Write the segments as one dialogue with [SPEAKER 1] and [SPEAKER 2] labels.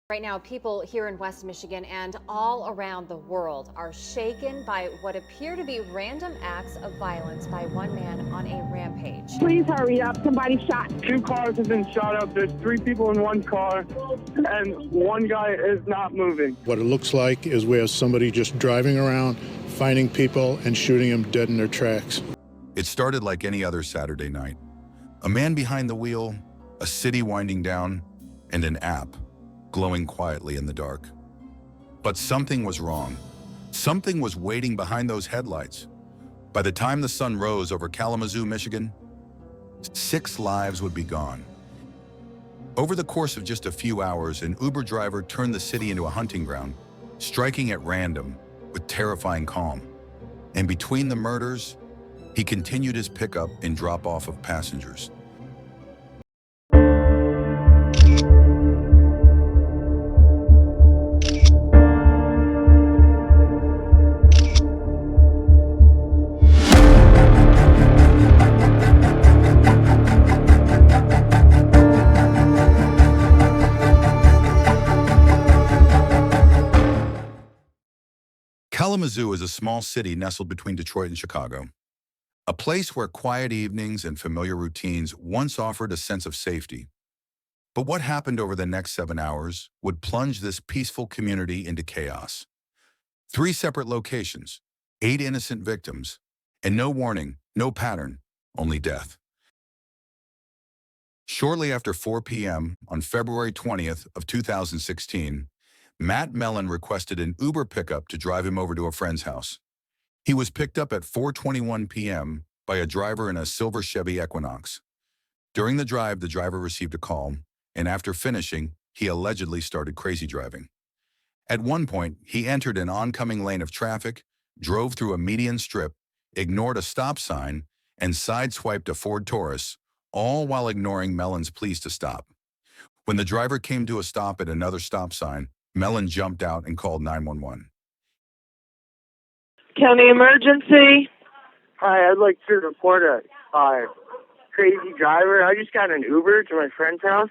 [SPEAKER 1] Right now, people here in West Michigan and all around the world are shaken by what appear to be random acts of violence by one man on a rampage.
[SPEAKER 2] Please hurry up. Somebody shot.
[SPEAKER 3] 2 cars have been shot up. There's 3 people in 1 car, and 1 guy is not moving.
[SPEAKER 4] What it looks like is we have somebody just driving around, finding people, and shooting them dead in their tracks.
[SPEAKER 5] It started like any other Saturday night. A man behind the wheel, a city winding down, and an app glowing quietly in the dark. But something was wrong. Something was waiting behind those headlights. By the time the sun rose over Kalamazoo, Michigan, 6 lives would be gone. Over the course of just a few hours, an Uber driver turned the city into a hunting ground, striking at random with terrifying calm. And between the murders, he continued his pickup and drop-off of passengers. Kalamazoo is a small city nestled between Detroit and Chicago, a place where quiet evenings and familiar routines once offered a sense of safety. But what happened over the next 7 hours would plunge this peaceful community into chaos. 3 separate locations, 8 innocent victims, and no warning, no pattern, only death. Shortly after 4 p.m. on February 20th of 2016, Matt Mellon requested an Uber pickup to drive him over to a friend's house. He was picked up at 4:21 p.m. by a driver in a silver Chevy Equinox. During the drive, the driver received a call, and after finishing, he allegedly started crazy driving. At one point, he entered an oncoming lane of traffic, drove through a median strip, ignored a stop sign, and sideswiped a Ford Taurus, all while ignoring Mellon's pleas to stop. When the driver came to a stop at another stop sign, Mellon jumped out and called 911.
[SPEAKER 2] County emergency.
[SPEAKER 3] Hi, I'd like to report a crazy driver. I just got an Uber to my friend's house,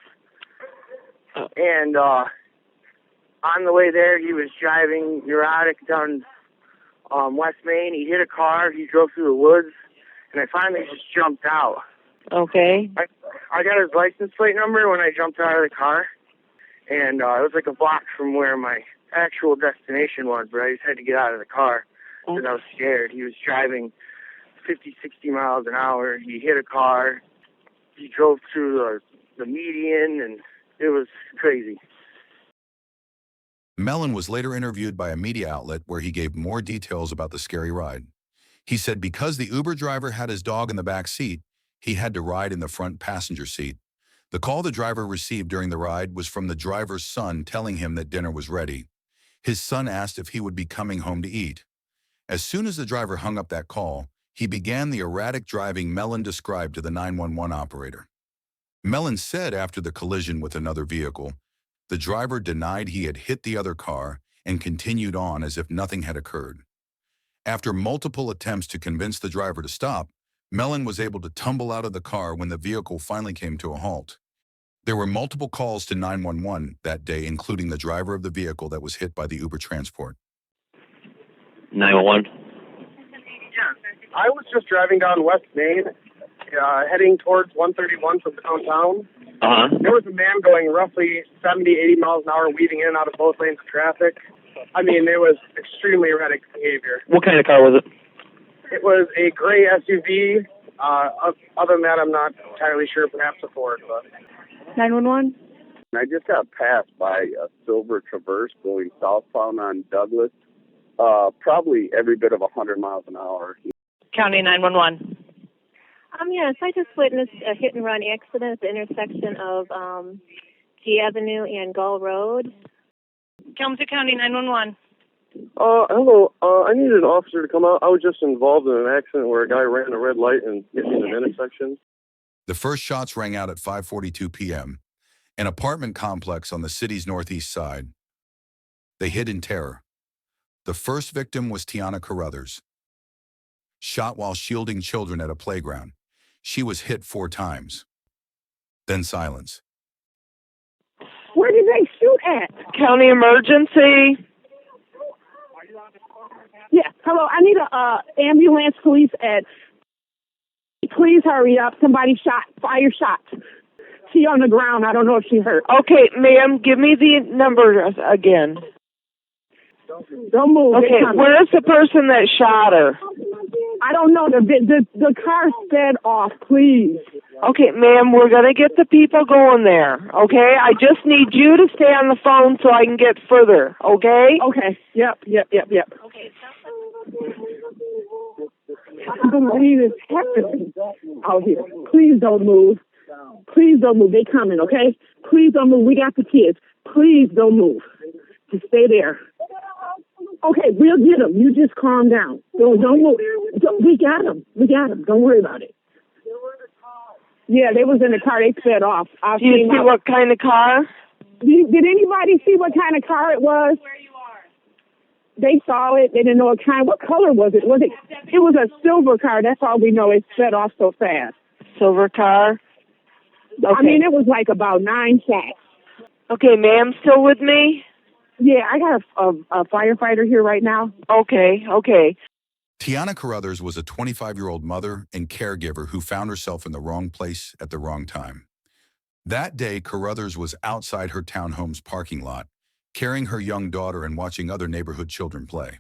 [SPEAKER 3] and on the way there, he was driving neurotic down West Main. He hit a car. He drove through the woods, and I finally just jumped out.
[SPEAKER 2] Okay.
[SPEAKER 3] I got his license plate number when I jumped out of the car, and it was like a block from where my actual destination was, but I just had to get out of the car because I was scared. He was driving 50, 60 miles an hour. He hit a car. He drove through the median, and it was crazy.
[SPEAKER 5] Mellon was later interviewed by a media outlet where he gave more details about the scary ride. He said because the Uber driver had his dog in the back seat, he had to ride in the front passenger seat. The call the driver received during the ride was from the driver's son telling him that dinner was ready. His son asked if he would be coming home to eat. As soon as the driver hung up that call, he began the erratic driving Mellon described to the 911 operator. Mellon said after the collision with another vehicle, the driver denied he had hit the other car and continued on as if nothing had occurred. After multiple attempts to convince the driver to stop, Mellon was able to tumble out of the car when the vehicle finally came to a halt. There were multiple calls to 911 that day, including the driver of the vehicle that was hit by the Uber transport.
[SPEAKER 6] 911?
[SPEAKER 3] Yeah, I was just driving down West Main, heading towards 131 from downtown. There was a man going roughly 70, 80 miles an hour, weaving in and out of both lanes of traffic. I mean, it was extremely erratic behavior.
[SPEAKER 6] What kind of car was it?
[SPEAKER 3] It was a gray SUV. Other than that, I'm not entirely sure, perhaps a Ford. But
[SPEAKER 2] 911.
[SPEAKER 7] I just got passed by a silver Traverse going southbound on Douglas, probably every bit of 100 miles an hour.
[SPEAKER 2] County 911.
[SPEAKER 8] Yes, I just witnessed a hit-and-run accident at the intersection of G Avenue and Gull Road.
[SPEAKER 2] Kalamazoo County 911.
[SPEAKER 3] Hello. I needed an officer to come out. I was just involved in an accident where a guy ran a red light and hit me in an intersection.
[SPEAKER 5] The first shots rang out at 5:42 p.m., an apartment complex on the city's northeast side. They hid in terror. The first victim was Tiana Carruthers, shot while shielding children at a playground. She was hit 4 times. Then silence.
[SPEAKER 2] Where did they shoot
[SPEAKER 6] at?
[SPEAKER 2] County emergency.
[SPEAKER 6] Yeah, hello. I need a ambulance, police at. Please hurry up. Somebody fire shots. She on the ground. I don't know if she hurt.
[SPEAKER 2] Okay, ma'am, give me the number again.
[SPEAKER 6] Don't move.
[SPEAKER 2] Okay, where's the person that shot her?
[SPEAKER 6] I don't know. The car sped off. Please.
[SPEAKER 2] Okay, ma'am, we're going to get the people going there, okay? I just need you to stay on the phone so I can get further, okay?
[SPEAKER 6] Okay. Yep. Okay. I don't believe it's happening out here. Please don't move. Please don't move. They coming, okay? Please don't move. We got the kids. Please don't move. Just stay there. Okay, we'll get them. You just calm down. Don't move. We got them. Don't worry about it. Yeah, they was in the car. They sped off.
[SPEAKER 2] Do you see what kind of car?
[SPEAKER 6] Did anybody see what kind of car it was? Where you are. They saw it. They didn't know what kind. What color was it? It was a silver car. That's all we know. It sped off so fast.
[SPEAKER 2] Silver car? Okay.
[SPEAKER 6] I mean, it was like about 9 shots.
[SPEAKER 2] Okay, ma'am, still with me?
[SPEAKER 6] Yeah, I got a firefighter here right now.
[SPEAKER 2] Okay.
[SPEAKER 5] Tiana Carruthers was a 25-year-old mother and caregiver who found herself in the wrong place at the wrong time. That day, Carruthers was outside her townhome's parking lot, carrying her young daughter and watching other neighborhood children play,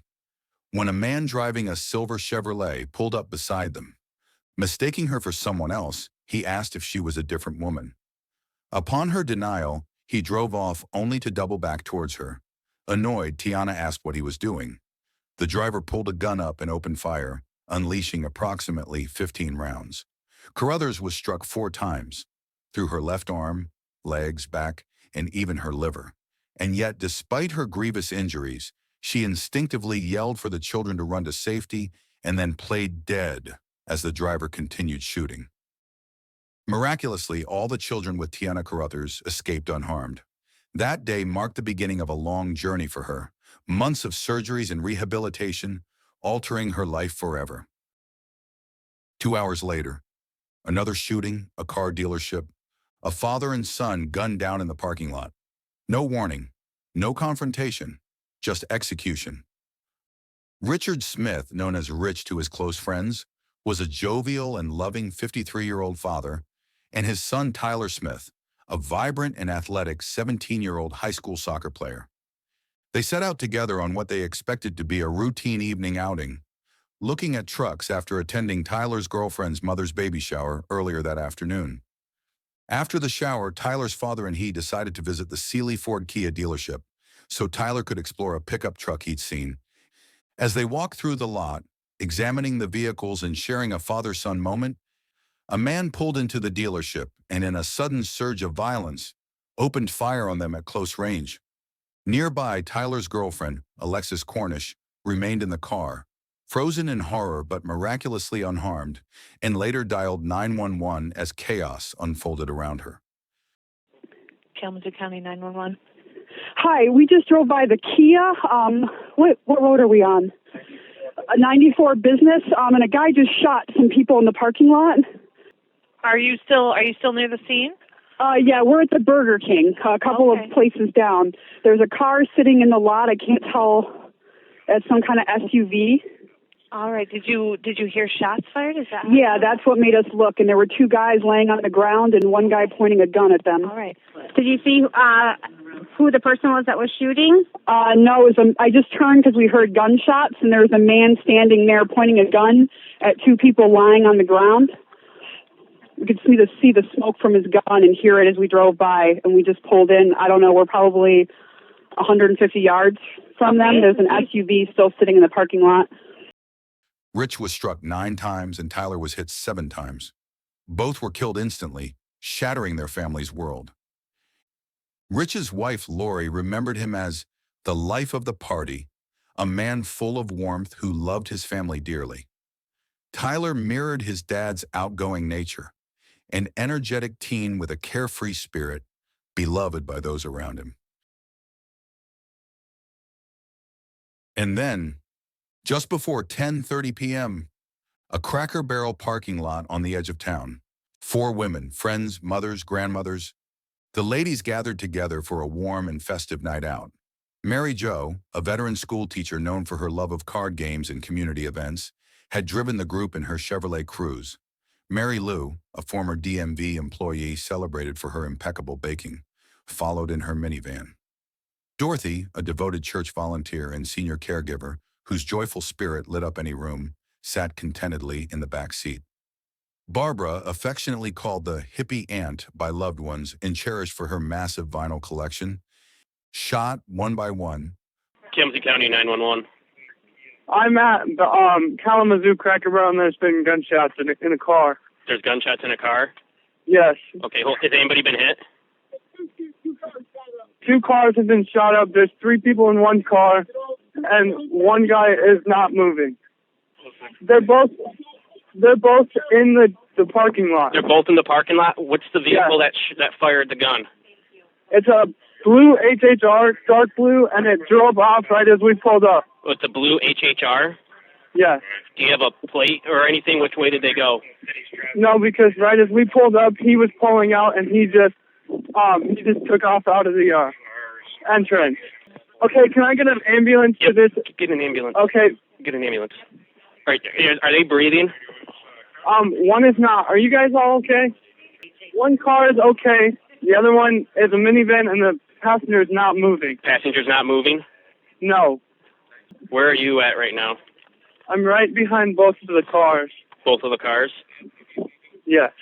[SPEAKER 5] when a man driving a silver Chevrolet pulled up beside them. Mistaking her for someone else, he asked if she was a different woman. Upon her denial, he drove off only to double back towards her. Annoyed, Tiana asked what he was doing. The driver pulled a gun up and opened fire, unleashing approximately 15 rounds. Carruthers was struck 4 times, through her left arm, legs, back, and even her liver. And yet, despite her grievous injuries, she instinctively yelled for the children to run to safety and then played dead as the driver continued shooting. Miraculously, all the children with Tiana Carruthers escaped unharmed. That day marked the beginning of a long journey for her, months of surgeries and rehabilitation, altering her life forever. 2 hours later, another shooting, a car dealership, a father and son gunned down in the parking lot. No warning, no confrontation, just execution. Richard Smith, known as Rich to his close friends, was a jovial and loving 53-year-old father, and his son Tyler Smith, a vibrant and athletic 17-year-old high school soccer player. They set out together on what they expected to be a routine evening outing, looking at trucks after attending Tyler's girlfriend's mother's baby shower earlier that afternoon. After the shower, Tyler's father and he decided to visit the Sealy Ford Kia dealership so Tyler could explore a pickup truck he'd seen. As they walked through the lot, examining the vehicles and sharing a father-son moment, a man pulled into the dealership and, in a sudden surge of violence, opened fire on them at close range. Nearby, Tyler's girlfriend, Alexis Cornish, remained in the car, frozen in horror but miraculously unharmed, and later dialed 911 as chaos unfolded around her.
[SPEAKER 2] Kalamazoo County 911.
[SPEAKER 6] Hi, we just drove by the Kia. What road are we on? 94 Business. And a guy just shot some people in the parking lot.
[SPEAKER 2] Are you still near the scene?
[SPEAKER 6] Yeah, we're at the Burger King, a couple of places down. There's a car sitting in the lot. I can't tell. It's some kind of SUV.
[SPEAKER 2] All right. Did you hear shots fired? Is that?
[SPEAKER 6] Yeah, that's what made us look. And there were 2 guys laying on the ground and one guy pointing a gun at them.
[SPEAKER 2] All right.
[SPEAKER 8] Did you see who the person was that was shooting?
[SPEAKER 6] No, I just turned because we heard gunshots, and there was a man standing there pointing a gun at 2 people lying on the ground. We could see the smoke from his gun and hear it as we drove by, and we just pulled in. I don't know, we're probably 150 yards from them. There's an SUV still sitting in the parking lot.
[SPEAKER 5] Rich was struck 9 times and Tyler was hit 7 times. Both were killed instantly, shattering their family's world. Rich's wife, Lori, remembered him as the life of the party, a man full of warmth who loved his family dearly. Tyler mirrored his dad's outgoing nature, an energetic teen with a carefree spirit, beloved by those around him. And then, just before 10:30 p.m., a Cracker Barrel parking lot on the edge of town. 4 women, friends, mothers, grandmothers, The ladies gathered together for a warm and festive night out. Mary Jo, a veteran school teacher known for her love of card games and community events, had driven the group in her Chevrolet Cruze. Mary Lou, a former DMV employee celebrated for her impeccable baking, followed in her minivan. Dorothy, a devoted church volunteer and senior caregiver whose joyful spirit lit up any room, sat contentedly in the back seat. Barbara, affectionately called the hippie aunt by loved ones and cherished for her massive vinyl collection, shot one by one.
[SPEAKER 9] Kalamazoo County 911.
[SPEAKER 3] I'm at the Kalamazoo Cracker Barrel, and there's been gunshots in a car.
[SPEAKER 9] There's gunshots in a car?
[SPEAKER 3] Yes.
[SPEAKER 9] Okay, has anybody been hit?
[SPEAKER 3] 2 cars have been shot up. There's 3 people in one car, and one guy is not moving. They're both in the parking lot.
[SPEAKER 9] They're both in the parking lot? What's the vehicle that fired the gun?
[SPEAKER 3] It's a blue HHR, dark blue, and it drove off right as we pulled up.
[SPEAKER 9] Oh, it's a blue HHR?
[SPEAKER 3] Yes.
[SPEAKER 9] Do you have a plate or anything? Which way did they go?
[SPEAKER 3] No, because right as we pulled up, he was pulling out, and he just took off out of the entrance. Okay, can I get an ambulance to this?
[SPEAKER 9] Get an ambulance.
[SPEAKER 3] Okay.
[SPEAKER 9] Get an ambulance. All right, are they breathing?
[SPEAKER 3] One is not. Are you guys all okay? One car is okay. The other one is a minivan, and the passenger is not moving.
[SPEAKER 9] Passenger's not moving?
[SPEAKER 3] No.
[SPEAKER 9] Where are you at right now?
[SPEAKER 3] I'm right behind both of the cars.
[SPEAKER 9] Both of the cars?
[SPEAKER 3] Yes.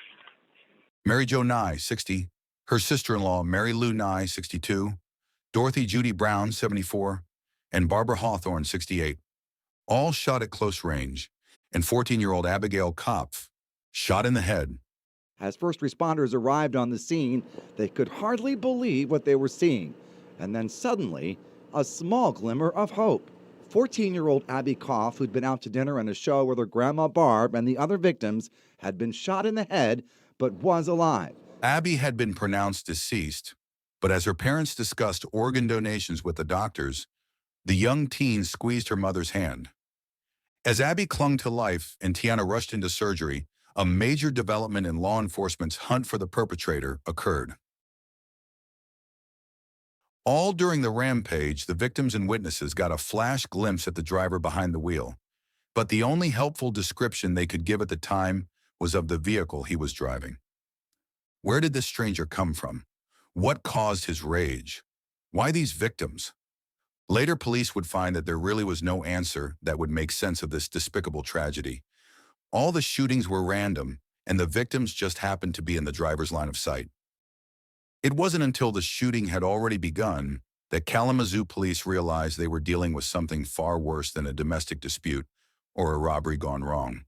[SPEAKER 5] Mary Jo Nye, 60. Her sister-in-law, Mary Lou Nye, 62. Dorothy Judy Brown, 74. And Barbara Hawthorne, 68. All shot at close range. And 14-year-old Abigail Kopf, shot in the head.
[SPEAKER 10] As first responders arrived on the scene, they could hardly believe what they were seeing. And then suddenly, a small glimmer of hope. 14-year-old Abby Kopf, who'd been out to dinner and a show with her grandma Barb and the other victims, had been shot in the head, but was alive.
[SPEAKER 5] Abby had been pronounced deceased, but as her parents discussed organ donations with the doctors, the young teen squeezed her mother's hand. As Abby clung to life and Tiana rushed into surgery, a major development in law enforcement's hunt for the perpetrator occurred. All during the rampage, the victims and witnesses got a flash glimpse at the driver behind the wheel, but the only helpful description they could give at the time was of the vehicle he was driving. Where did this stranger come from? What caused his rage? Why these victims? Later, police would find that there really was no answer that would make sense of this despicable tragedy. All the shootings were random, and the victims just happened to be in the driver's line of sight. It wasn't until the shooting had already begun that Kalamazoo police realized they were dealing with something far worse than a domestic dispute or a robbery gone wrong.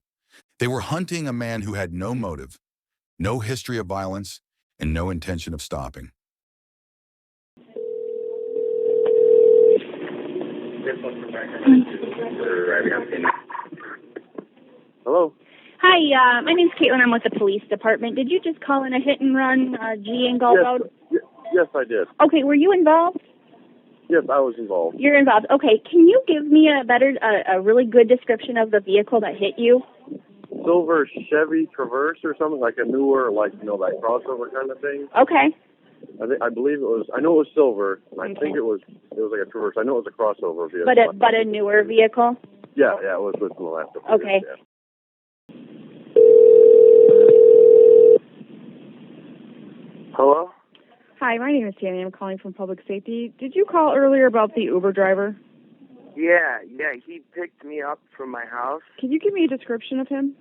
[SPEAKER 5] They were hunting a man who had no motive, no history of violence, and no intention of stopping.
[SPEAKER 3] Hello?
[SPEAKER 11] Hi, my name's Caitlin. I'm with the police department. Did you just call in a hit and run G in Gulf Road?
[SPEAKER 7] Yes, I did.
[SPEAKER 11] Okay, were you involved?
[SPEAKER 7] Yes, I was involved.
[SPEAKER 11] You're involved. Okay, can you give me a really good description of the vehicle that hit you?
[SPEAKER 7] Silver Chevy Traverse or something, like a newer, that crossover kind of thing.
[SPEAKER 11] Okay.
[SPEAKER 7] I believe it was. I know it was silver. I think it was like a Traverse. I know it was a crossover vehicle.
[SPEAKER 11] But a newer vehicle.
[SPEAKER 7] Yeah, it was within the last couple
[SPEAKER 11] Okay.
[SPEAKER 7] years, yeah.
[SPEAKER 3] Hello?
[SPEAKER 12] Hi, my name is Tammy. I'm calling from Public Safety. Did you call earlier about the Uber driver?
[SPEAKER 3] Yeah, he picked me up from my house.
[SPEAKER 12] Can you give me a description of him?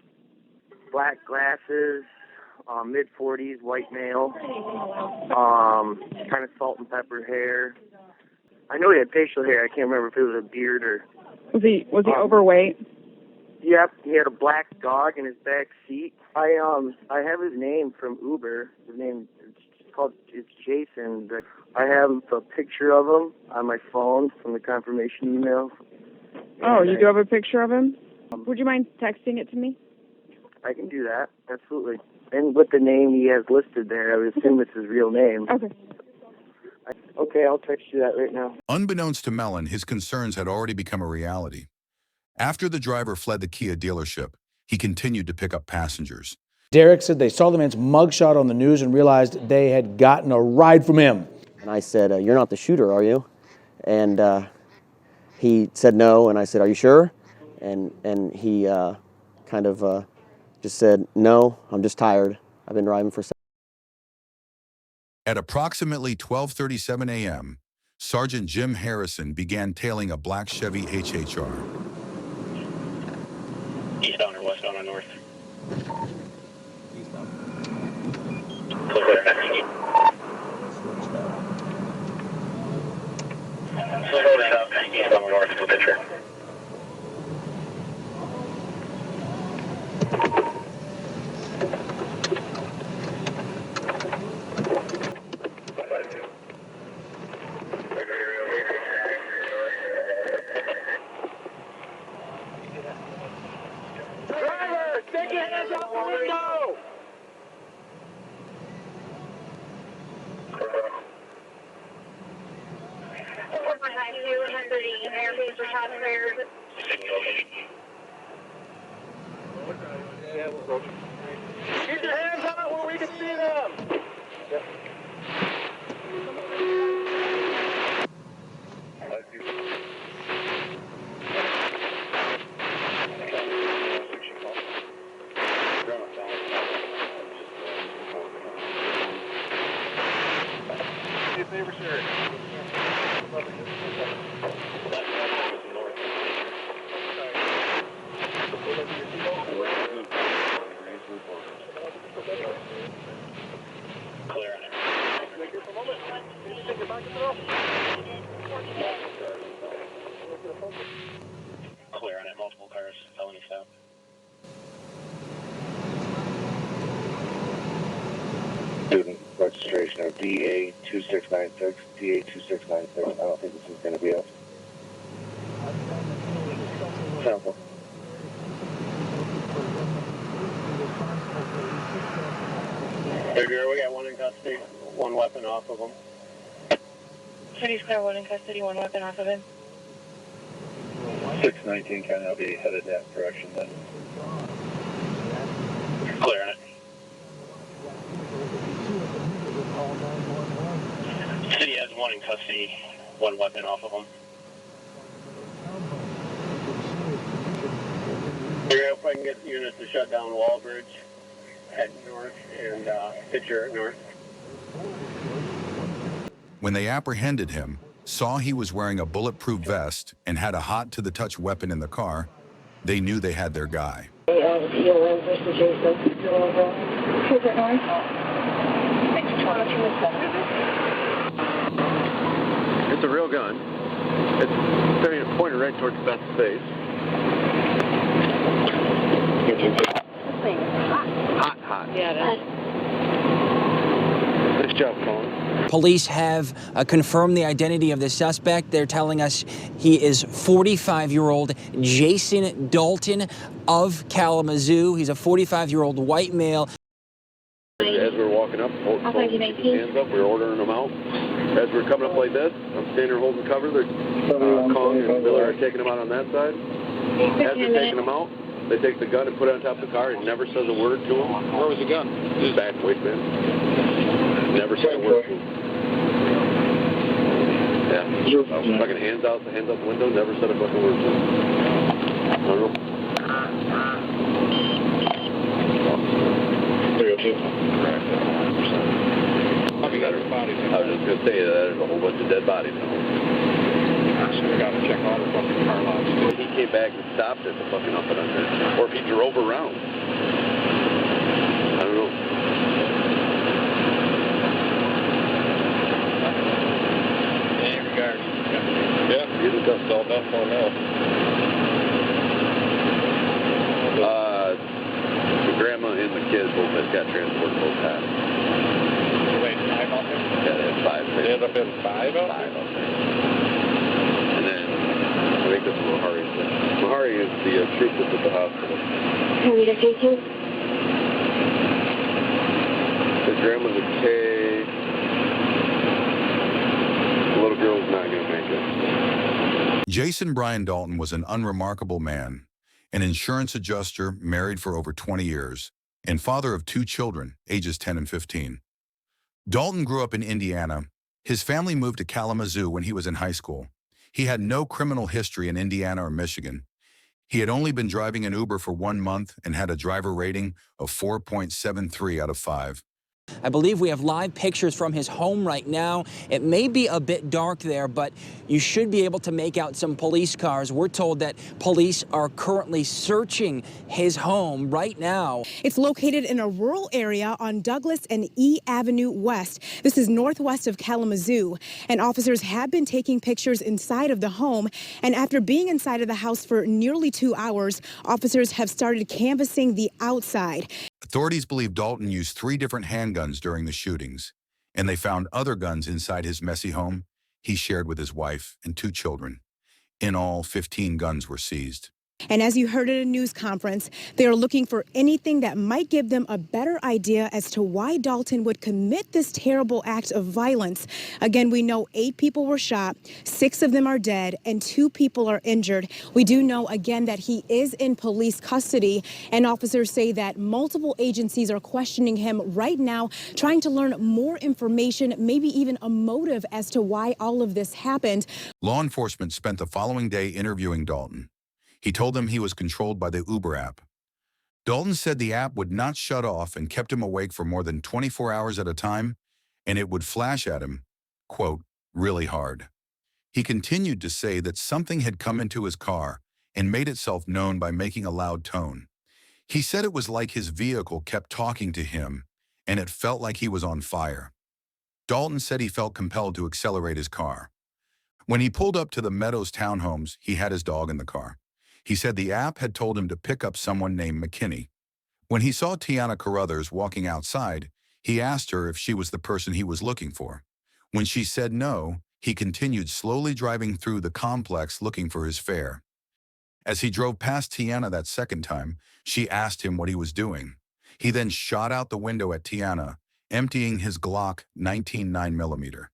[SPEAKER 3] Black glasses, mid-40s, white male, kind of salt and pepper hair. I know he had facial hair. I can't remember if it was a beard or...
[SPEAKER 12] Was he overweight?
[SPEAKER 3] Yep, he had a black dog in his back seat. I have his name from Uber. His name it's Jason. I have a picture of him on my phone from the confirmation email.
[SPEAKER 12] Oh, you do have a picture of him? Would you mind texting it to me?
[SPEAKER 3] I can do that, absolutely. And with the name he has listed there, I would assume it's his real name.
[SPEAKER 12] Okay.
[SPEAKER 3] Okay, I'll text you that right now.
[SPEAKER 5] Unbeknownst to Mellon, his concerns had already become a reality. After the driver fled the Kia dealership, he continued to pick up passengers.
[SPEAKER 13] Derek said they saw the man's mugshot on the news and realized they had gotten a ride from him.
[SPEAKER 14] And I said, "You're not the shooter, are you?" And he said no, and I said, "Are you sure?" And he kind of just said, "No, I'm just tired. I've been driving for."
[SPEAKER 5] At approximately 12:37 a.m., Sergeant Jim Harrison began tailing a black Chevy HHR.
[SPEAKER 9] Eastbound or westbound or north? Eastbound or north for picture.
[SPEAKER 15] Take your hands out the window! Get your hands out where we can see them!
[SPEAKER 9] Clear on it, multiple cars, felony stop.
[SPEAKER 16] Student registration of DA2696, DA2696. I don't think this is going to be a sample.
[SPEAKER 9] Figure we got one in custody, one weapon off of him.
[SPEAKER 17] City's clear, one in custody, one weapon off of him.
[SPEAKER 16] 619 kind of be headed that direction then.
[SPEAKER 9] Clear on it. City has one in custody, one weapon off of him. Figure out if I can get units to shut down Wallbridge, head north, and picture north.
[SPEAKER 5] When they apprehended him, saw he was wearing a bulletproof vest and had a hot-to-the-touch weapon in the car, they knew they had their guy.
[SPEAKER 15] It's
[SPEAKER 16] It's a real gun. It's pointed right towards Beth's face. Hot.
[SPEAKER 17] Yeah, it is.
[SPEAKER 16] Nice job, Colin.
[SPEAKER 18] Police have confirmed the identity of the suspect. They're telling us he is 45-year-old Jason Dalton of Kalamazoo. He's a 45-year-old white male.
[SPEAKER 16] As we're walking up, hands up, we're ordering them out. As we're coming up like this, I'm standing there holding cover. Kong and Miller are taking them out on that side. As they're taking them out, they take the gun and put it on top of the car. He never says a word to him. Where was the gun? His back waistband. Never said a word to him. Yeah. Fucking hands out the window, never said a fucking word to him. I don't know. 302. I was just going to say that there's a whole bunch of dead bodies.
[SPEAKER 19] So we got to check all the fucking car lots.
[SPEAKER 16] He came back and stopped at the fucking up and under. Or if he drove around. I don't know.
[SPEAKER 19] Any regard. Yeah, you just got solved up on now.
[SPEAKER 16] The grandma and the kids both got transported both times.
[SPEAKER 19] So wait, 5 out there?
[SPEAKER 16] Yeah, they had 5.
[SPEAKER 19] They ended up in 5 out there?
[SPEAKER 16] 5 out there. And then, I think this is Mahari's thing. Mahari is the troop that's at the hospital. His grandma's okay. The little girl's not going to make it.
[SPEAKER 5] Jason Brian Dalton was an unremarkable man, an insurance adjuster married for over 20 years. and father of 2 children, ages 10 and 15. Dalton grew up in Indiana. His family moved to Kalamazoo when he was in high school. He had no criminal history in Indiana or Michigan. He had only been driving an Uber for 1 month and had a driver rating of 4.73 out of 5.
[SPEAKER 18] I believe we have live pictures from his home right now. It may be a bit dark there, but you should be able to make out some police cars. We're told that police are currently searching his home right now.
[SPEAKER 20] It's located in a rural area on Douglas and E Avenue West. This is northwest of Kalamazoo, and officers have been taking pictures inside of the home. And after being inside of the house for nearly 2 hours, officers have started canvassing the outside.
[SPEAKER 5] Authorities believe Dalton used 3 different handguns during the shootings, and they found other guns inside his messy home he shared with his wife and 2 children. In all, 15 guns were seized.
[SPEAKER 20] And as you heard at a news conference, they are looking for anything that might give them a better idea as to why Dalton would commit this terrible act of violence. Again, we know 8 people were shot, 6 of them are dead, and 2 people are injured. We do know, again, that he is in police custody, and officers say that multiple agencies are questioning him right now, trying to learn more information, maybe even a motive as to why all of this happened.
[SPEAKER 5] Law enforcement spent the following day interviewing Dalton. He told them he was controlled by the Uber app. Dalton said the app would not shut off and kept him awake for more than 24 hours at a time, and it would flash at him, quote, really hard. He continued to say that something had come into his car and made itself known by making a loud tone. He said it was like his vehicle kept talking to him, and it felt like he was on fire. Dalton said he felt compelled to accelerate his car. When he pulled up to the Meadows townhomes, he had his dog in the car. He said the app had told him to pick up someone named McKinney. When he saw Tiana Carruthers walking outside, he asked her if she was the person he was looking for. When she said no, he continued slowly driving through the complex looking for his fare. As he drove past Tiana that second time, she asked him what he was doing. He then shot out the window at Tiana, emptying his Glock 19 9mm.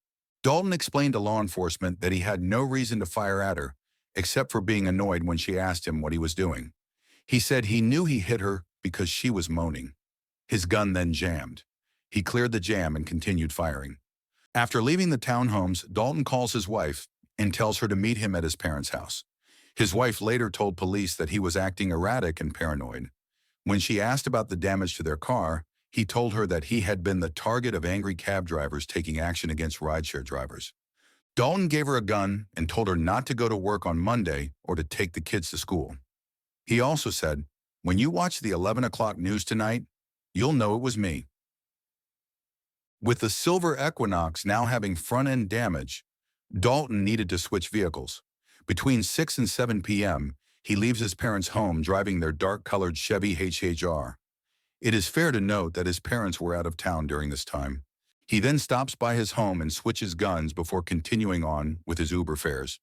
[SPEAKER 5] Dalton explained to law enforcement that he had no reason to fire at her, except for being annoyed when she asked him what he was doing. He said he knew he hit her because she was moaning. His gun then jammed. He cleared the jam and continued firing. After leaving the townhomes, Dalton calls his wife and tells her to meet him at his parents' house. His wife later told police that he was acting erratic and paranoid. When she asked about the damage to their car, he told her that he had been the target of angry cab drivers taking action against rideshare drivers. Dalton gave her a gun and told her not to go to work on Monday or to take the kids to school. He also said, when you watch the 11 o'clock news tonight, you'll know it was me. With the Silver Equinox now having front-end damage, Dalton needed to switch vehicles. Between 6 and 7 p.m., he leaves his parents' home driving their dark-colored Chevy HHR. It is fair to note that his parents were out of town during this time. He then stops by his home and switches guns before continuing on with his Uber fares.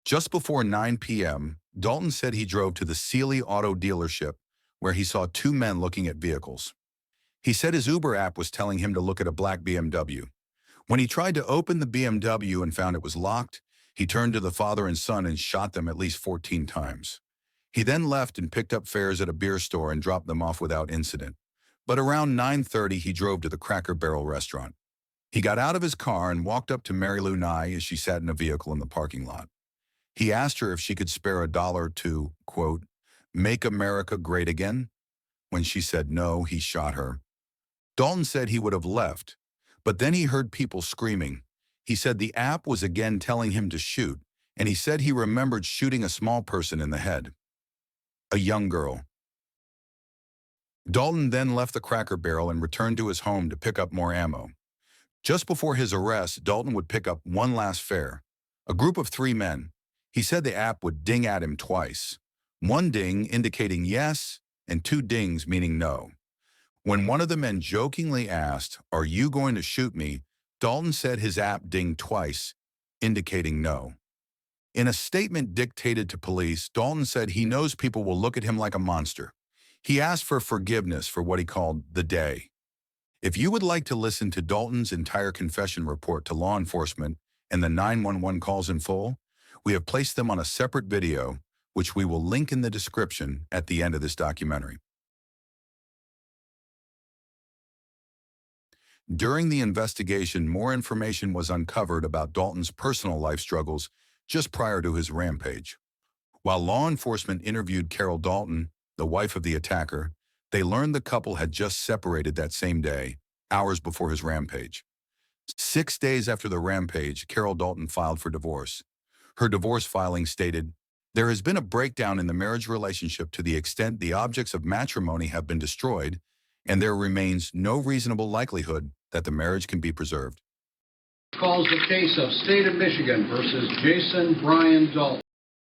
[SPEAKER 5] Just before 9 p.m., Dalton said he drove to the Sealy Auto dealership, where he saw 2 men looking at vehicles. He said his Uber app was telling him to look at a black BMW. When he tried to open the BMW and found it was locked, he turned to the father and son and shot them at least 14 times. He then left and picked up fares at a beer store and dropped them off without incident. But around 9:30, he drove to the Cracker Barrel restaurant. He got out of his car and walked up to Mary Lou Nye as she sat in a vehicle in the parking lot. He asked her if she could spare $1 to, quote, make America great again. When she said no, he shot her. Dalton said he would have left, but then he heard people screaming. He said the app was again telling him to shoot, and he said he remembered shooting a small person in the head. A young girl. Dalton then left the Cracker Barrel and returned to his home to pick up more ammo. Just before his arrest, Dalton would pick up one last fare, a group of 3 men. He said the app would ding at him twice, 1 ding indicating yes and 2 dings meaning no. When one of the men jokingly asked, "Are you going to shoot me?" Dalton said his app dinged twice, indicating no. In a statement dictated to police, Dalton said he knows people will look at him like a monster. He asked for forgiveness for what he called the day. If you would like to listen to Dalton's entire confession report to law enforcement and the 911 calls in full, we have placed them on a separate video, which we will link in the description at the end of this documentary. During the investigation, more information was uncovered about Dalton's personal life struggles just prior to his rampage. While law enforcement interviewed Carol Dalton, the wife of the attacker, they learned the couple had just separated that same day, hours before his rampage. 6 days after the rampage, Carol Dalton filed for divorce. Her divorce filing stated, "There has been a breakdown in the marriage relationship to the extent the objects of matrimony have been destroyed, and there remains no reasonable likelihood that the marriage can be preserved."
[SPEAKER 21] Calls the case of State of Michigan versus Jason Brian Dalton.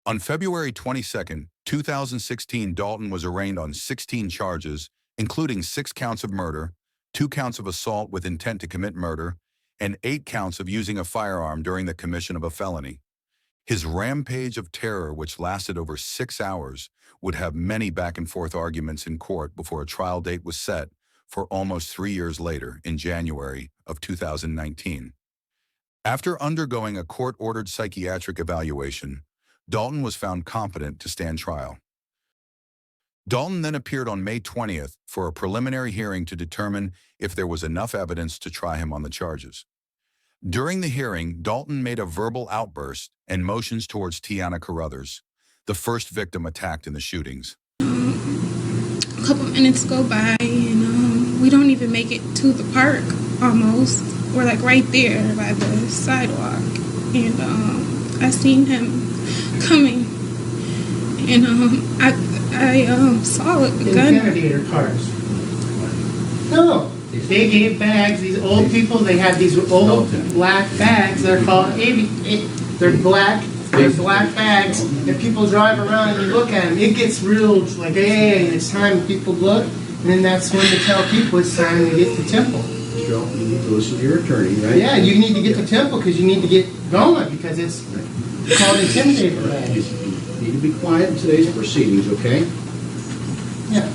[SPEAKER 5] On February 22, 2016, Dalton was arraigned on 16 charges, including 6 counts of murder, 2 counts of assault with intent to commit murder, and 8 counts of using a firearm during the commission of a felony. His rampage of terror, which lasted over 6 hours, would have many back-and-forth arguments in court before a trial date was set for almost 3 years later, in January of 2019. After undergoing a court-ordered psychiatric evaluation, Dalton was found competent to stand trial. Dalton then appeared on May 20th for a preliminary hearing to determine if there was enough evidence to try him on the charges. During the hearing, Dalton made a verbal outburst and motions towards Tiana Carruthers, the first victim attacked in the shootings.
[SPEAKER 22] A couple minutes go by and we don't even make it to the park almost. We're like right there by the sidewalk. And I seen him coming and I saw a gun.
[SPEAKER 23] Intimidator cars. No. If they gave bags, these old people, they have these old black bags. They're called they're black bags. And people drive around and you look at them. It gets real like, hey, it's time people look. And then that's when they tell people it's time to get to Temple.
[SPEAKER 21] You need to listen to your attorney, right?
[SPEAKER 23] Yeah, you need to get to Temple because you need to get going because it's called intimidator bags.
[SPEAKER 21] You need to be quiet in today's proceedings, okay?
[SPEAKER 23] Yeah.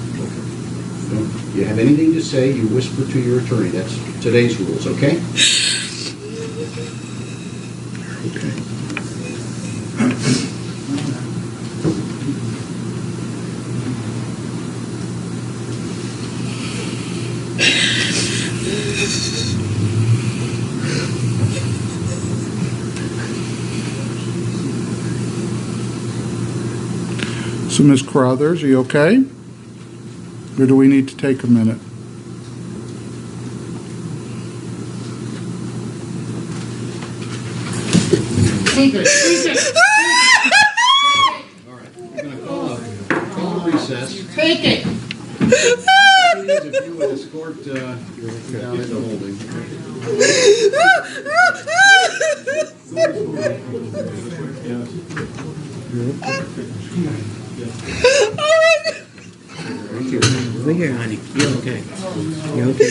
[SPEAKER 21] If you have anything to say, you whisper to your attorney. That's today's rules, okay? Okay.
[SPEAKER 4] So, Ms. Carruthers, are you okay? Or do we need to take a minute?
[SPEAKER 23] Take it.
[SPEAKER 21] All right. We're going to call a recess.
[SPEAKER 23] Take it.
[SPEAKER 21] If you would escort down into holding.
[SPEAKER 23] Look here, honey. You're okay. You're okay.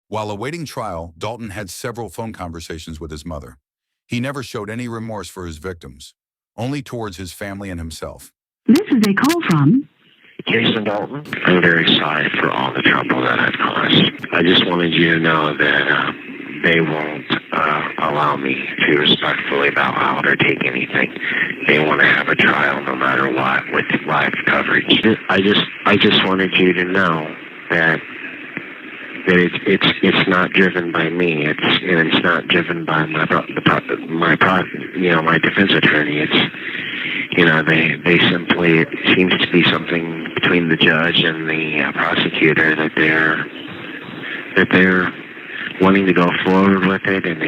[SPEAKER 5] While awaiting trial, Dalton had several phone conversations with his mother. He never showed any remorse for his victims, only towards his family and himself.
[SPEAKER 24] This is a call from
[SPEAKER 25] Jason Dalton. I'm very sorry for all the trouble that I've caused. I just wanted you to know that they won't allow me to respectfully bow out or take anything. They want to have a trial no matter what with live coverage. I just wanted you to know that it's not driven by me. It's not driven by my defense attorney. They simply, it seems to be something between the judge and the prosecutor that they're wanting to go forward with it, and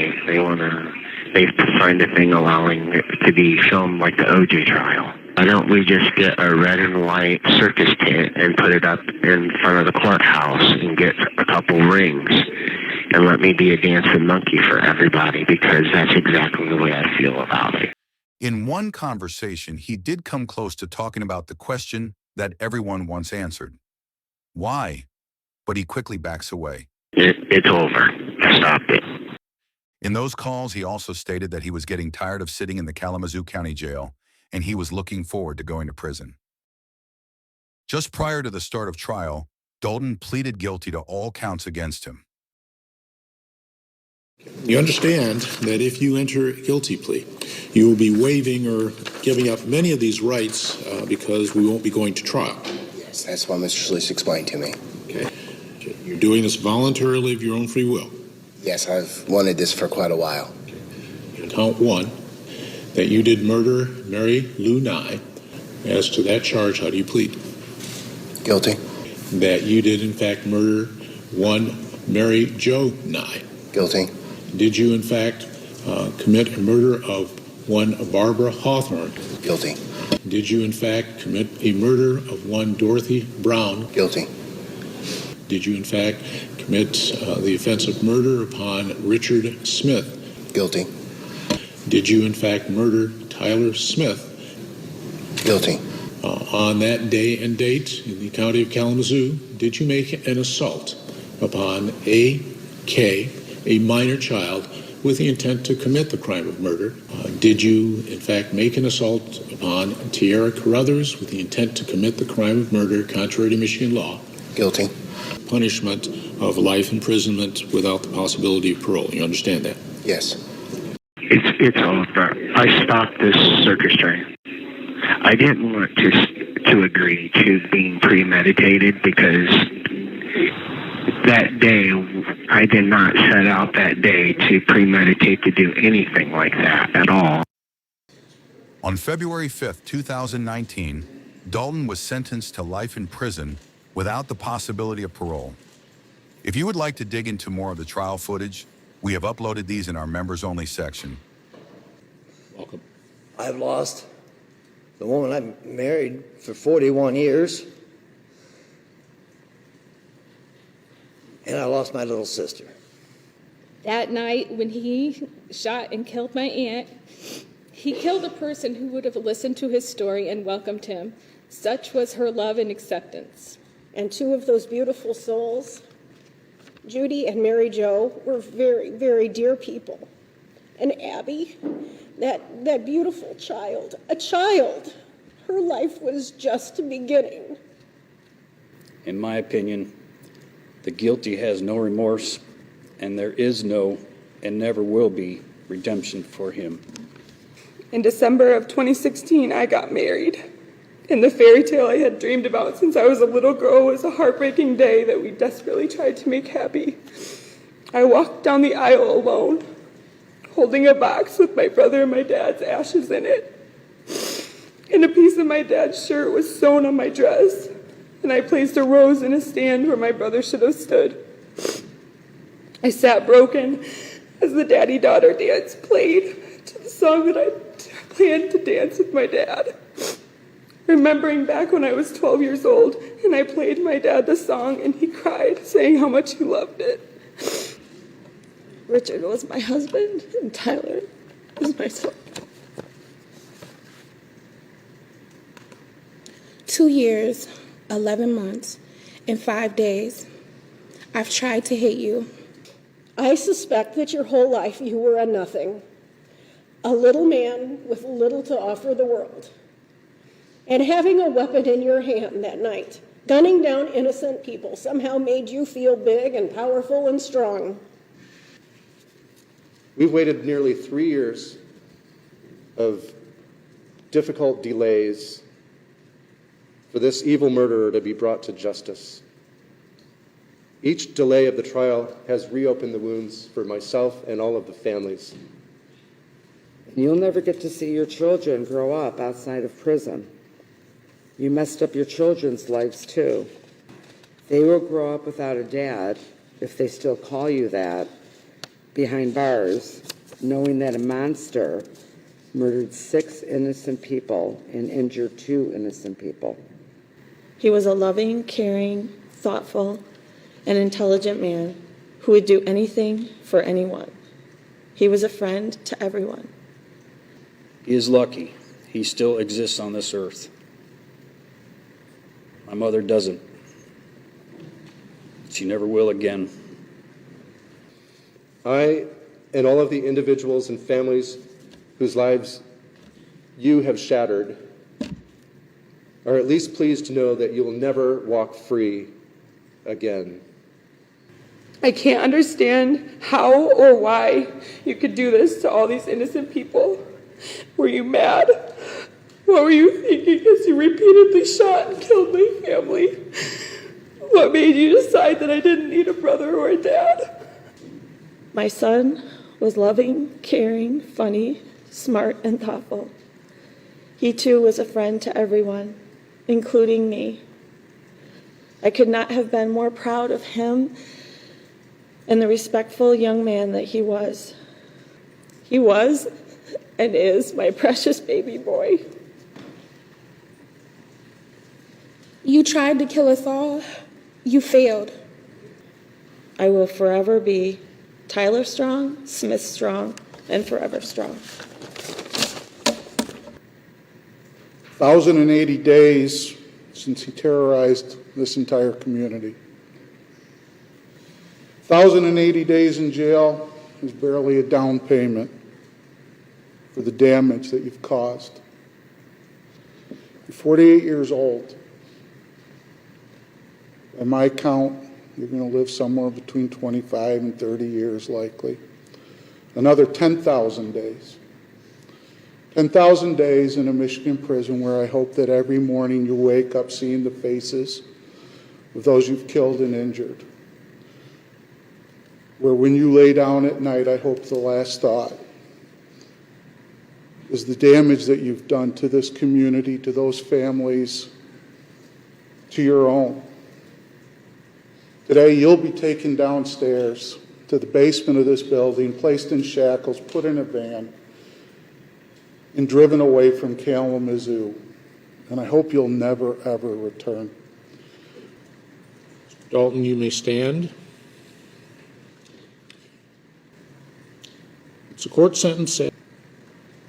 [SPEAKER 25] they've signed a thing allowing it to be filmed like the OJ trial. Why don't we just get a red and white circus tent and put it up in front of the courthouse and get a couple rings and let me be a dancing monkey for everybody, because that's exactly the way I feel about it.
[SPEAKER 5] In one conversation, he did come close to talking about the question that everyone once answered. Why? But he quickly backs away.
[SPEAKER 25] It's over. I stopped it.
[SPEAKER 5] In those calls, he also stated that he was getting tired of sitting in the Kalamazoo County Jail, and he was looking forward to going to prison. Just prior to the start of trial, Dalton pleaded guilty to all counts against him.
[SPEAKER 4] You understand that if you enter a guilty plea, you will be waiving or giving up many of these rights because we won't be going to trial.
[SPEAKER 1] Yes, that's what Mr. Schlitz explained to me.
[SPEAKER 4] Okay. You're doing this voluntarily of your own free will.
[SPEAKER 1] Yes, I've wanted this for quite a while.
[SPEAKER 4] Count one, that you did murder Mary Lou Nye. As to that charge, how do you plead?
[SPEAKER 1] Guilty.
[SPEAKER 4] That you did, in fact, murder one Mary Jo Nye.
[SPEAKER 1] Guilty.
[SPEAKER 4] Did you, in fact, commit a murder of one Barbara Hawthorne?
[SPEAKER 1] Guilty.
[SPEAKER 4] Did you, in fact, commit a murder of one Dorothy Brown?
[SPEAKER 1] Guilty.
[SPEAKER 4] Did you, in fact, commit the offense of murder upon Richard Smith?
[SPEAKER 1] Guilty.
[SPEAKER 4] Did you, in fact, murder Tyler Smith?
[SPEAKER 1] Guilty.
[SPEAKER 4] On that day and date in the county of Kalamazoo, did you make an assault upon A.K., a minor child, with the intent to commit the crime of murder? Did you, in fact, make an assault upon Tierra Carruthers with the intent to commit the crime of murder contrary to Michigan law?
[SPEAKER 1] Guilty.
[SPEAKER 4] Punishment of life imprisonment without the possibility of parole. You understand that?
[SPEAKER 1] Yes.
[SPEAKER 25] It's over. I stopped this circus train. I didn't want to agree to being premeditated because that day, I did not set out that day to premeditate to do anything like that at all.
[SPEAKER 5] On February 5th, 2019, Dalton was sentenced to life in prison without the possibility of parole. If you would like to dig into more of the trial footage, we have uploaded these in our members-only section.
[SPEAKER 4] Welcome.
[SPEAKER 2] I've lost the woman I've married for 41 years. And I lost my little sister.
[SPEAKER 6] That night when he shot and killed my aunt, he killed a person who would have listened to his story and welcomed him. Such was her love and acceptance.
[SPEAKER 8] And two of those beautiful souls, Judy and Mary Jo, were very, very dear people. And Abby, that beautiful child, a child, her life was just beginning.
[SPEAKER 10] In my opinion, the guilty has no remorse, and there is no and never will be redemption for him.
[SPEAKER 26] In December of 2016, I got married. And the fairy tale I had dreamed about since I was a little girl was a heartbreaking day that we desperately tried to make happy. I walked down the aisle alone, holding a box with my brother and my dad's ashes in it. And a piece of my dad's shirt was sewn on my dress, and I placed a rose in a stand where my brother should have stood. I sat broken as the daddy-daughter dance played to the song that I planned to dance with my dad. Remembering back when I was 12 years old, and I played my dad the song, and he cried, saying how much he loved it. Richard was my husband, and Tyler was my son.
[SPEAKER 8] 2 years, 11 months, and 5 days, I've tried to hate you. I suspect that your whole life you were a nothing, a little man with little to offer the world. And having a weapon in your hand that night, gunning down innocent people, somehow made you feel big and powerful and strong.
[SPEAKER 27] We've waited nearly 3 years of difficult delays for this evil murderer to be brought to justice. Each delay of the trial has reopened the wounds for myself and all of the families.
[SPEAKER 28] You'll never get to see your children grow up outside of prison. You messed up your children's lives too. They will grow up without a dad, if they still call you that, behind bars, knowing that a monster murdered 6 innocent people and injured 2 innocent people.
[SPEAKER 8] He was a loving, caring, thoughtful, and intelligent man who would do anything for anyone. He was a friend to everyone.
[SPEAKER 10] He is lucky he still exists on this earth. My mother doesn't. She never will again.
[SPEAKER 27] I and all of the individuals and families whose lives you have shattered are at least pleased to know that you will never walk free again.
[SPEAKER 26] I can't understand how or why you could do this to all these innocent people. Were you mad? What were you thinking as you repeatedly shot and killed my family? What made you decide that I didn't need a brother or a dad? My son was loving, caring, funny, smart, and thoughtful. He too was a friend to everyone, including me. I could not have been more proud of him and the respectful young man that he was. He was and is my precious baby boy.
[SPEAKER 8] You tried to kill us all. You failed.
[SPEAKER 26] I will forever be Tyler Strong, Smith Strong, and forever strong.
[SPEAKER 3] 1,080 days since he terrorized this entire community. 1,080 days in jail is barely a down payment for the damage that you've caused. You're 48 years old. By my count, you're going to live somewhere between 25 and 30 years likely. Another 10,000 days. 10,000 days in a Michigan prison where I hope that every morning you wake up seeing the faces of those you've killed and injured. Where when you lay down at night, I hope the last thought is the damage that you've done to this community, to those families, to your own. Today, you'll be taken downstairs to the basement of this building, placed in shackles, put in a van, and driven away from Kalamazoo. And I hope you'll never, ever return.
[SPEAKER 4] Dalton, you may stand. It's a court sentence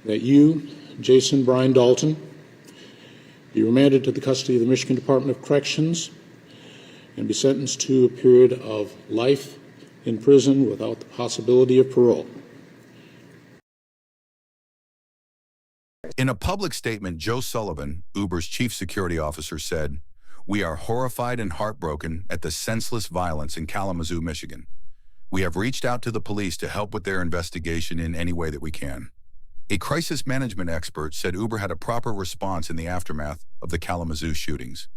[SPEAKER 4] that you, Jason Brian Dalton, be remanded to the custody of the Michigan Department of Corrections and be sentenced to a period of life in prison without the possibility of parole.
[SPEAKER 5] In a public statement, Joe Sullivan, Uber's chief security officer, said, "We are horrified and heartbroken at the senseless violence in Kalamazoo, Michigan. We have reached out to the police to help with their investigation in any way that we can." A crisis management expert said Uber had a proper response in the aftermath of the Kalamazoo shootings.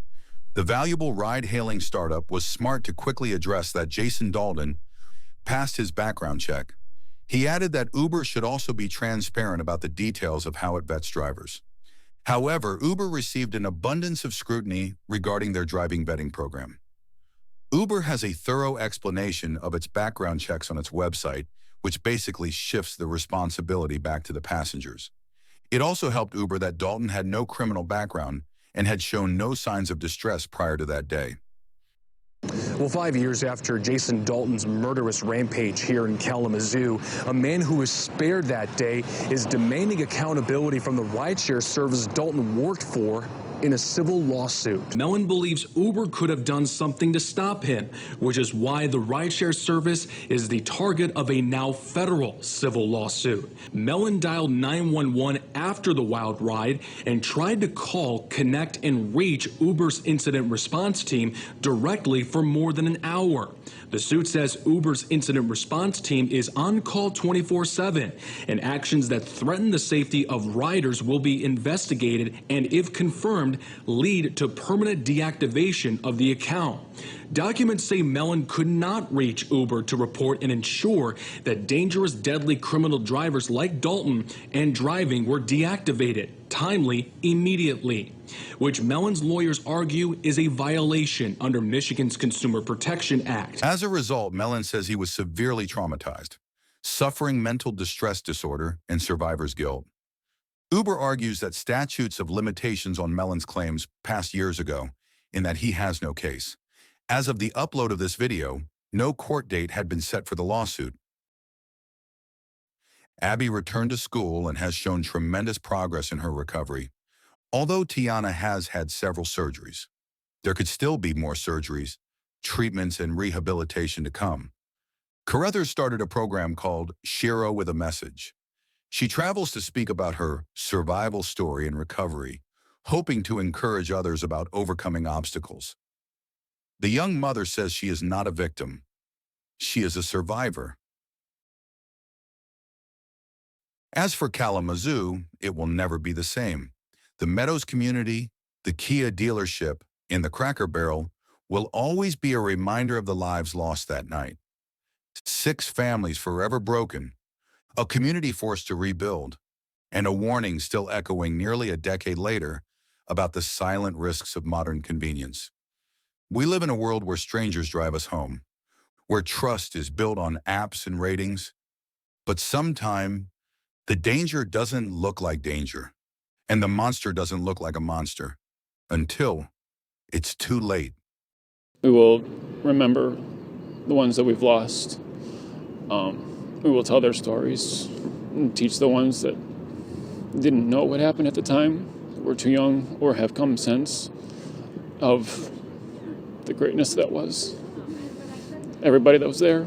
[SPEAKER 5] The valuable ride-hailing startup was smart to quickly address that Jason Dalton passed his background check. He added that Uber should also be transparent about the details of how it vets drivers. However, Uber received an abundance of scrutiny regarding their driving vetting program. Uber has a thorough explanation of its background checks on its website, which basically shifts the responsibility back to the passengers. It also helped Uber that Dalton had no criminal background and had shown no signs of distress prior to that day.
[SPEAKER 7] Well, 5 years after Jason Dalton's murderous rampage here in Kalamazoo, a man who was spared that day is demanding accountability from the rideshare service Dalton worked for in a civil lawsuit.
[SPEAKER 9] Mellon believes Uber could have done something to stop him, which is why the rideshare service is the target of a now federal civil lawsuit. Mellon dialed 911 after the wild ride and tried to call, connect, and reach Uber's incident response team directly for more than an hour. The suit says Uber's incident response team is on call 24/7, and actions that threaten the safety of riders will be investigated and, if confirmed, lead to permanent deactivation of the account. Documents say Mellon could not reach Uber to report and ensure that dangerous, deadly criminal drivers like Dalton and driving were deactivated timely, immediately, which Mellon's lawyers argue is a violation under Michigan's Consumer Protection Act.
[SPEAKER 5] As a result, Mellon says he was severely traumatized, suffering mental distress disorder and survivor's guilt. Uber argues that statutes of limitations on Mellon's claims passed years ago, in that he has no case. As of the upload of this video, no court date had been set for the lawsuit. Abby returned to school and has shown tremendous progress in her recovery. Although Tiana has had several surgeries, there could still be more surgeries, treatments, and rehabilitation to come. Carruthers started a program called Shiro with a Message. She travels to speak about her survival story and recovery, hoping to encourage others about overcoming obstacles. The young mother says she is not a victim, She is a survivor. As for Kalamazoo, it will never be the same. The Meadows community, the Kia dealership, and the Cracker Barrel will always be a reminder of the lives lost that night. 6 families forever broken, a community forced to rebuild, and a warning still echoing nearly a decade later about the silent risks of modern convenience. We live in a world where strangers drive us home, where trust is built on apps and ratings, but sometimes the danger doesn't look like danger, and the monster doesn't look like a monster, until it's too late.
[SPEAKER 11] We will remember the ones that we've lost. We will tell their stories and teach the ones that didn't know what happened at the time, were too young, or have come since, of the greatness that was. Everybody that was there,